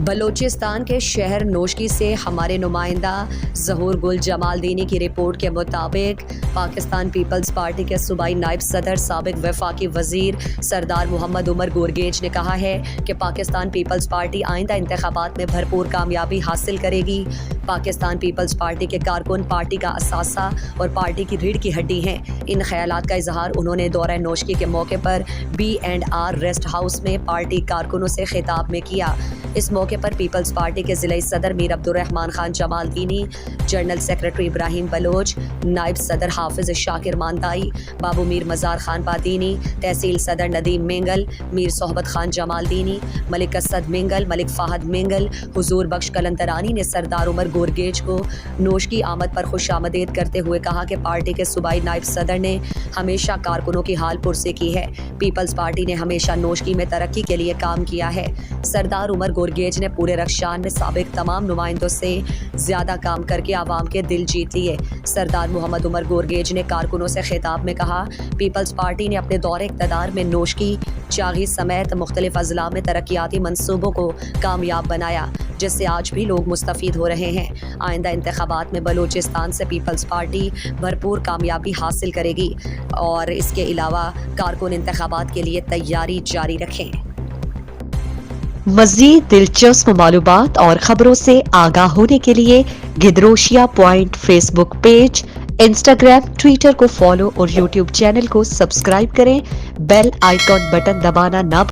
بلوچستان کے شہر نوشکی سے ہمارے نمائندہ ظہور گل جمال دینی کی رپورٹ کے مطابق پاکستان پیپلز پارٹی کے صوبائی نائب صدر سابق وفاقی وزیر سردار محمد عمر گورگیج نے کہا ہے کہ پاکستان پیپلز پارٹی آئندہ انتخابات میں بھرپور کامیابی حاصل کرے گی۔ پاکستان پیپلز پارٹی کے کارکن پارٹی کا اثاثہ اور پارٹی کی ریڑھ کی ہڈی ہیں۔ ان خیالات کا اظہار انہوں نے دورہ نوشکی کے موقع پر B&R ریسٹ ہاؤس میں پارٹی کارکنوں سے خطاب میں کیا۔ اس موقع پر پیپلز پارٹی کے ضلعی صدر میر عبدالرحمان خان جمال دینی، جنرل سیکریٹری ابراہیم بلوچ، نائب صدر حافظ شاکر ماندائی، بابو میر مزار خان پادینی، تحصیل صدر ندیم مینگل، میر صحبت خان جمال دینی، ملک اسد مینگل، ملک فہد مینگل، حضور بخش کلندرانی نے سردار عمر گورگیج کو نوشکی آمد پر خوش آمدید کرتے ہوئے کہا کہ پارٹی کے صوبائی نائب صدر نے ہمیشہ کارکنوں کی حال پرسی کی ہے۔ پیپلز پارٹی نے ہمیشہ نوشکی میں ترقی کے لیے کام کیا ہے۔ سردار عمر گورگیج نے پورے رخشان میں سابق تمام نمائندوں سے زیادہ کام کر کے عوام کے دل جیت لیے۔ سردار محمد عمر گورگیج نے کارکنوں سے خطاب میں کہا، پیپلز پارٹی نے اپنے دور اقتدار میں نوشکی، چاغی سمیت مختلف اضلاع میں ترقیاتی منصوبوں کو کامیاب بنایا، جس سے آج بھی لوگ مستفید ہو رہے ہیں۔ آئندہ انتخابات میں بلوچستان سے پیپلز پارٹی بھرپور کامیابی حاصل کرے گی اور اس کے علاوہ کارکن انتخابات کے لیے تیاری جاری رکھیں۔ مزید دلچسپ معلومات اور خبروں سے آگاہ ہونے کے لیے Gedrosia point Facebook page, Instagram, Twitter کو فالو اور یوٹیوب چینل کو سبسکرائب کریں۔ بیل آئیکن بٹن دبانا نہ